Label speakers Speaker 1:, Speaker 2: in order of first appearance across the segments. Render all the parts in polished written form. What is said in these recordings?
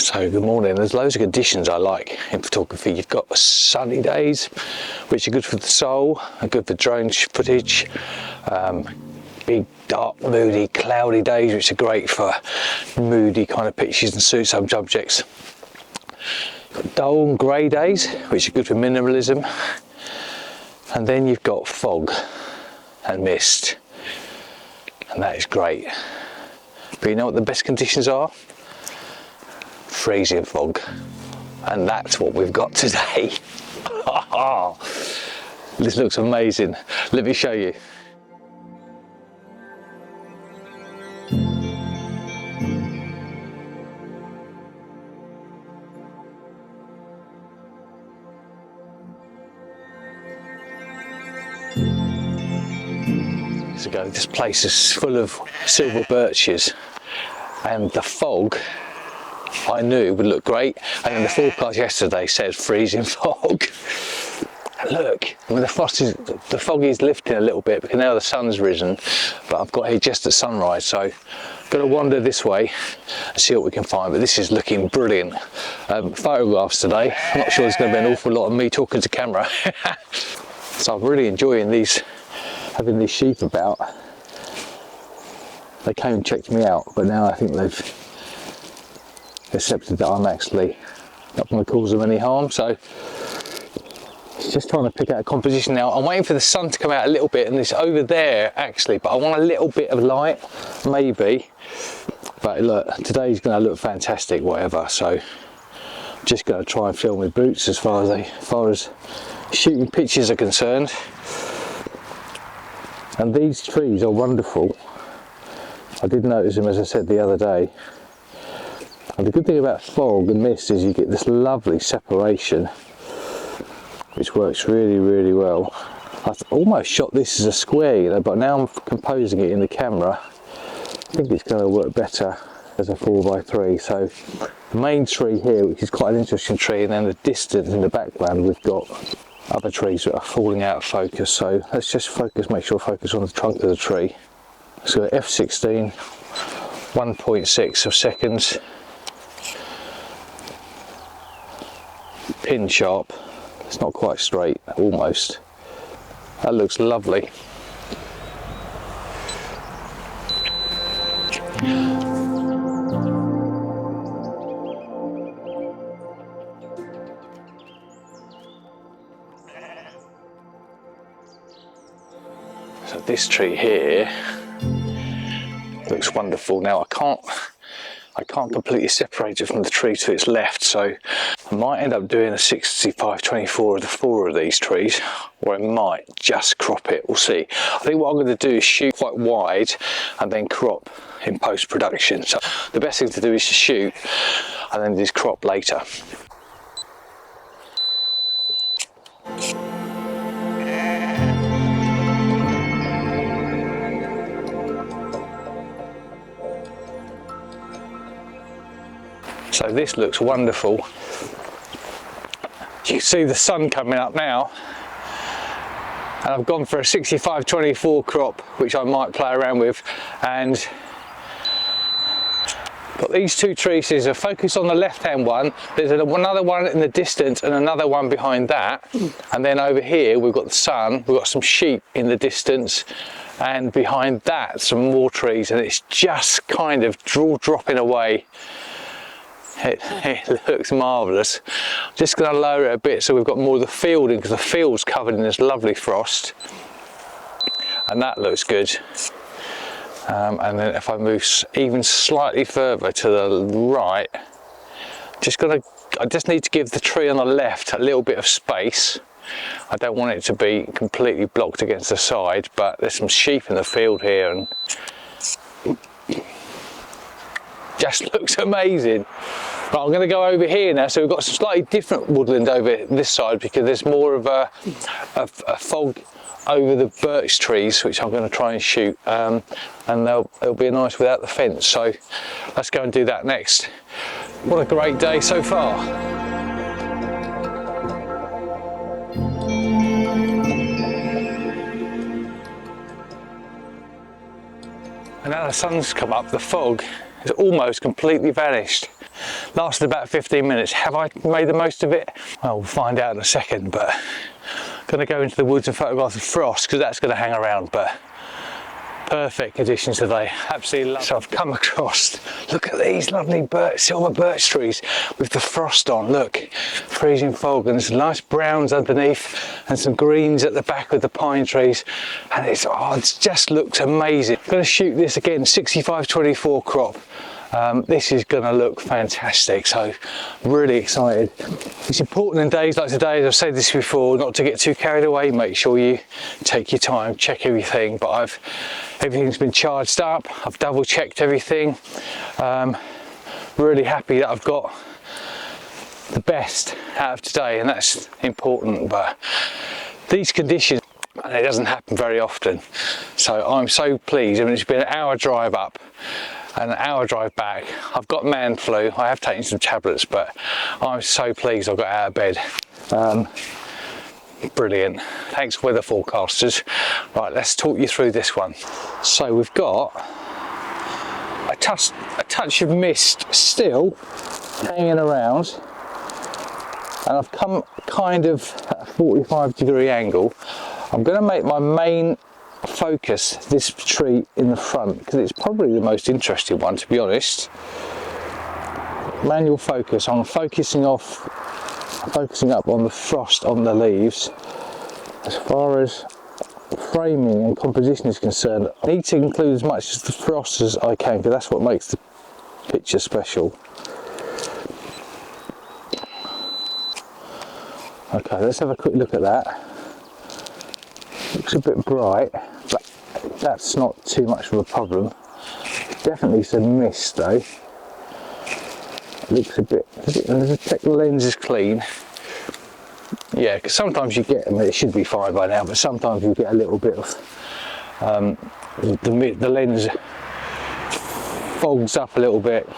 Speaker 1: So good morning. There's loads of conditions I like in photography. You've got sunny days, which are good for the soul, are good for drone footage. Big, dark, moody, cloudy days, which are great for moody kind of pictures and subjects. You've got dull and grey days, which are good for minimalism. And then you've got fog and mist, and that is great. But you know what the best conditions are? Freezing fog, and that's what we've got today. This looks amazing. Let me show you. So this place is full of silver birches, and the fog I knew would look great, and then the forecast yesterday said freezing fog. Look, I mean, the fog is lifting a little bit because now the sun's risen, but I've got here just at sunrise, so I'm going to wander this way and see what we can find. But this is looking brilliant. Photographs today. I'm not sure there's going to be an awful lot of me talking to camera. So I'm really enjoying having these sheep about. They came and checked me out, but now I think they've accepted that I'm actually not going to cause them any harm. So it's just trying to pick out a composition now. I'm waiting for the sun to come out a little bit, and it's over there actually, but I want a little bit of light maybe. But look, today's going to look fantastic whatever, so I'm just going to try and film with boots as far as shooting pictures are concerned. And these trees are wonderful. I did notice them, as I said the other day. And the good thing about fog and mist is you get this lovely separation, which works really, really well. I've almost shot this as a square, you know, but now I'm composing it in the camera. I think it's going to work better as a 4x3. So the main tree here, which is quite an interesting tree, and then the distance in the background we've got other trees that are falling out of focus. So let's just make sure focus on the trunk of the tree. So f16, 1.6 of seconds. Pin sharp. It's not quite straight, almost. That looks lovely. So this tree here looks wonderful. Now I can't completely separate it from the tree to its left, so I might end up doing a 65-24 of the 4 of these trees, or I might just crop it. We'll see. I think what I'm going to do is shoot quite wide and then crop in post-production. So the best thing to do is to shoot and then just crop later. So this looks wonderful. You can see the sun coming up now, and I've gone for a 65-24 crop, which I might play around with, and got these 2 trees. There's a focus on the left hand one, there's another one in the distance and another one behind that, and then over here we've got the sun, we've got some sheep in the distance, and behind that some more trees, and it's just kind of dropping away. It looks marvellous. Just going to lower it a bit so we've got more of the field in, because the field's covered in this lovely frost, and that looks good. And then if I move even slightly further to the right, I just need to give the tree on the left a little bit of space. I don't want it to be completely blocked against the side, but there's some sheep in the field here, and just looks amazing. But I'm going to go over here now. So we've got some slightly different woodland over this side, because there's more of a fog over the birch trees, which I'm going to try and shoot, and they'll be nice without the fence. So let's go and do that next. What a great day so far. And now the sun's come up, the fog has almost completely vanished. lasted about 15 minutes. Have I made the most of it? Well, we'll find out in a second, but I'm going to go into the woods and photograph the frost because that's going to hang around, but perfect conditions today, absolutely lovely. So I've come across, look at these lovely silver birch trees with the frost on, look, freezing fog, and there's nice browns underneath and some greens at the back of the pine trees, and it just looks amazing. I'm going to shoot this again, 65-24 crop. This is going to look fantastic, so I'm really excited. It's important in days like today, as I've said this before, not to get too carried away. Make sure you take your time, check everything, but everything's been charged up, I've double checked everything. Really happy that I've got the best out of today, and that's important. But these conditions, and it doesn't happen very often, so I'm so pleased. I mean, it's been an hour drive up and an hour drive back. I've got man flu, I have taken some tablets, but I'm so pleased I got out of bed. Brilliant. Thanks, weather forecasters. Right, let's talk you through this one. So we've got a touch of mist still hanging around, and I've come kind of at a 45-degree angle. I'm going to make my main focus this tree in the front because it's probably the most interesting one, to be honest. Manual focus. I'm focusing up on the frost on the leaves. As far as framing and composition is concerned, I need to include as much of the frost as I can because that's what makes the picture special. Okay, let's have a quick look at that. Looks a bit bright, but that's not too much of a problem. Definitely some mist though. It looks a bit, let's check the lens is clean. Yeah, because sometimes you get, I mean, it should be fine by now, but sometimes you get a little bit of, the lens fogs up a little bit.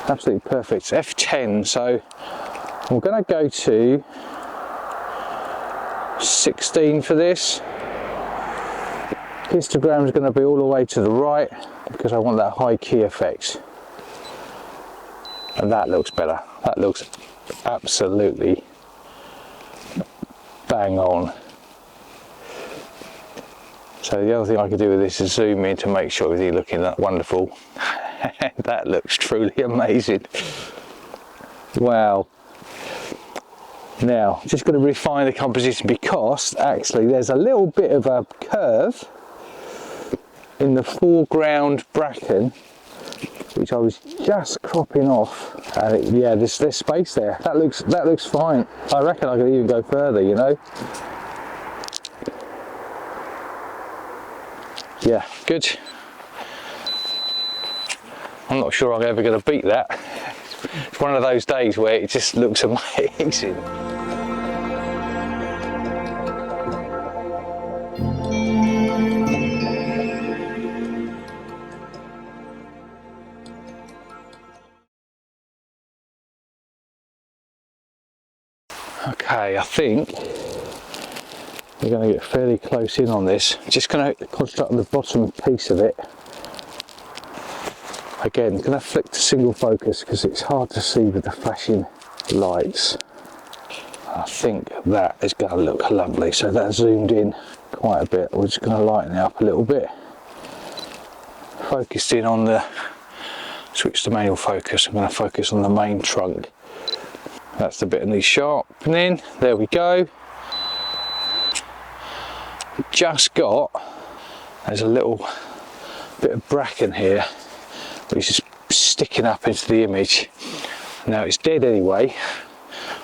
Speaker 1: Absolutely perfect. It's f10, so I'm going to go to 16 for this. Histogram is going to be all the way to the right because I want that high key effect, and that looks better. That looks absolutely bang on. So the other thing I could do with this is zoom in to make sure everything looking wonderful. That looks truly amazing. Wow. Now, just going to refine the composition because actually there's a little bit of a curve in the foreground bracken which I was just cropping off, and yeah, there's space there. That looks fine. I reckon I could even go further, you know. Yeah, good. I'm not sure I'm ever going to beat that. It's one of those days where it just looks amazing. Okay, I think we're going to get fairly close in on this. Just going to concentrate on the bottom piece of it. Again, going to flick to single focus because it's hard to see with the flashing lights. I think that is going to look lovely. So that zoomed in quite a bit. We're just going to lighten it up a little bit. Focused in on the, switch to manual focus. I'm going to focus on the main trunk. That's the bit that needs sharpening. There we go. Just got, there's a little bit of bracken here which is sticking up into the image. Now it's dead anyway.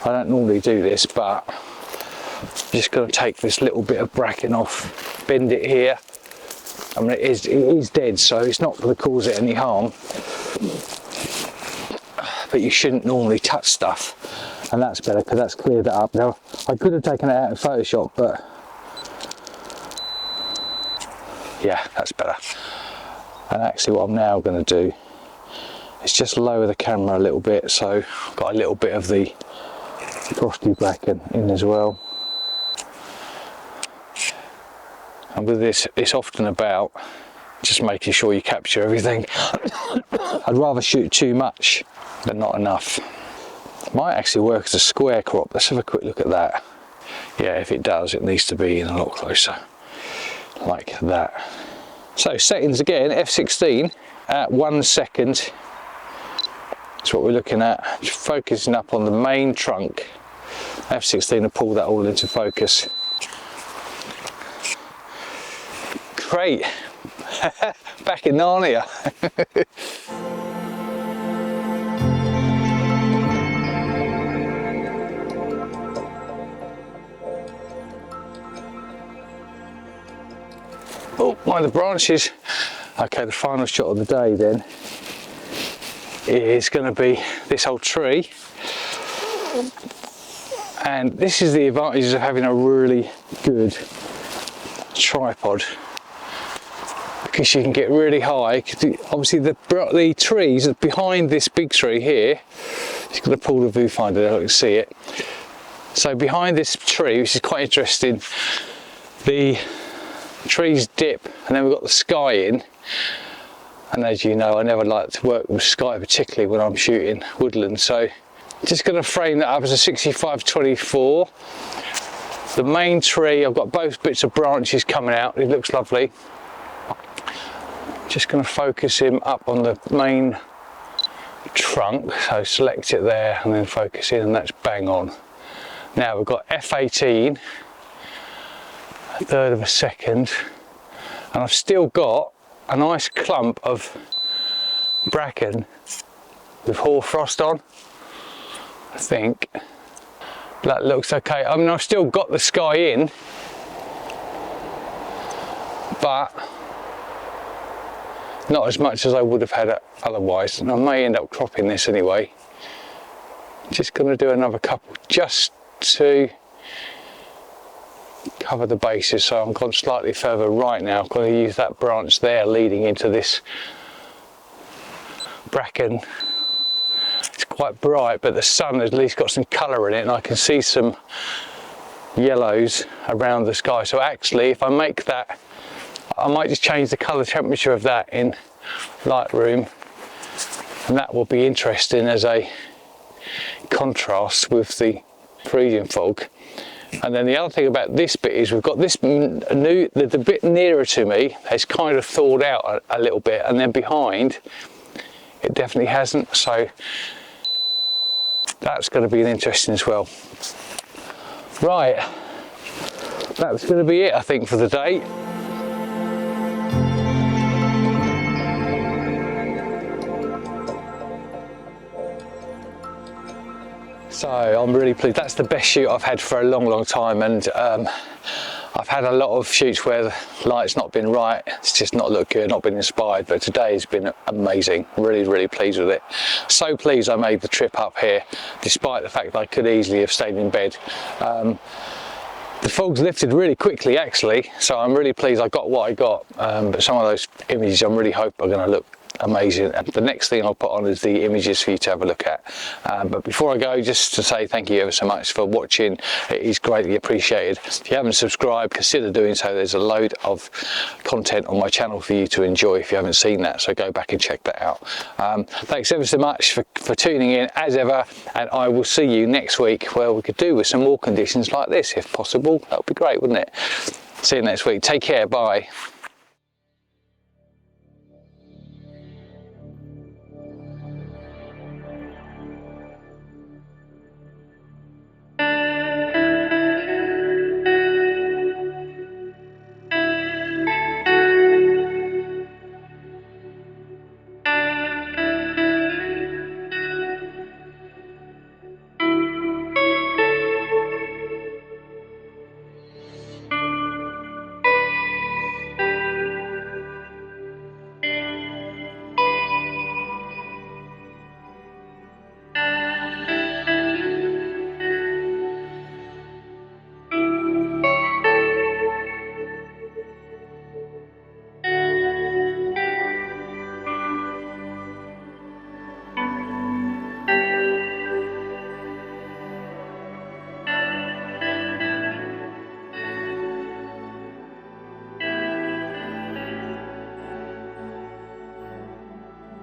Speaker 1: I don't normally do this, but I'm just going to take this little bit of bracken off, bend it here. I mean, it is dead, so it's not going to cause it any harm. But you shouldn't normally touch stuff, and that's better because that's cleared it up. Now I could have taken it out in Photoshop, but yeah, that's better. And actually what I'm now going to do is just lower the camera a little bit, so I've got a little bit of the frosty bracken in as well. And with this, it's often about just making sure you capture everything. I'd rather shoot too much than not enough. Might actually work as a square crop. Let's have a quick look at that. Yeah, if it does, it needs to be in a lot closer, like that. So settings again, f16 at 1 second. That's what we're looking at. Just focusing up on the main trunk. f16 to pull that all into focus. Great. Back in Narnia. Oh, one of the branches. Okay, the final shot of the day then is going to be this old tree. And this is the advantages of having a really good tripod, because you can get really high. Obviously the trees behind this big tree here, just going to pull the viewfinder there, I can see it. So behind this tree, which is quite interesting, the trees dip and then we've got the sky in. And as you know, I never like to work with sky, particularly when I'm shooting woodland. So just going to frame that up as a 65-24. The main tree, I've got both bits of branches coming out. It looks lovely. Just going to focus him up on the main trunk. So select it there and then focus in, and that's bang on. Now we've got f18, a third of a second, and I've still got a nice clump of bracken with hoarfrost on, I think. That looks okay. I mean, I've still got the sky in, but not as much as I would have had otherwise. And I may end up cropping this anyway. Just going to do another couple just to cover the bases. So I'm gone slightly further right now. I'm going to use that branch there leading into this bracken. It's quite bright, but the sun has at least got some colour in it, and I can see some yellows around the sky. So actually, if I make that, I might just change the colour temperature of that in Lightroom, and that will be interesting as a contrast with the freezing fog. And then the other thing about this bit is we've got this the bit nearer to me has kind of thawed out a little bit, and then behind it definitely hasn't. So that's going to be interesting as well. Right, that's going to be it, I think, for the day. So I'm really pleased. That's the best shoot I've had for a long time, and I've had a lot of shoots where the light's not been right, it's just not looked good, not been inspired, but today has been amazing. Really pleased with it. So pleased I made the trip up here, despite the fact that I could easily have stayed in bed. The fog's lifted really quickly actually, so I'm really pleased I got what I got, but some of those images I really hope are going to look amazing. And the next thing I'll put on is the images for you to have a look at. But before I go, just to say thank you ever so much for watching. It is greatly appreciated. If you haven't subscribed, consider doing so. There's a load of content on my channel for you to enjoy if you haven't seen that, so go back and check that out. Thanks ever so much for tuning in as ever, and I will see you next week, where we could do with some more conditions like this if possible. That would be great, wouldn't it? See you next week. Take care. Bye.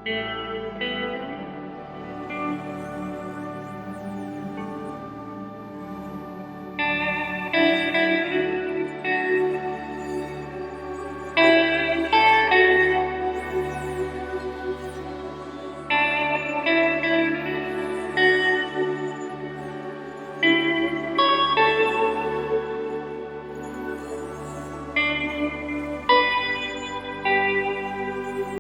Speaker 2: you.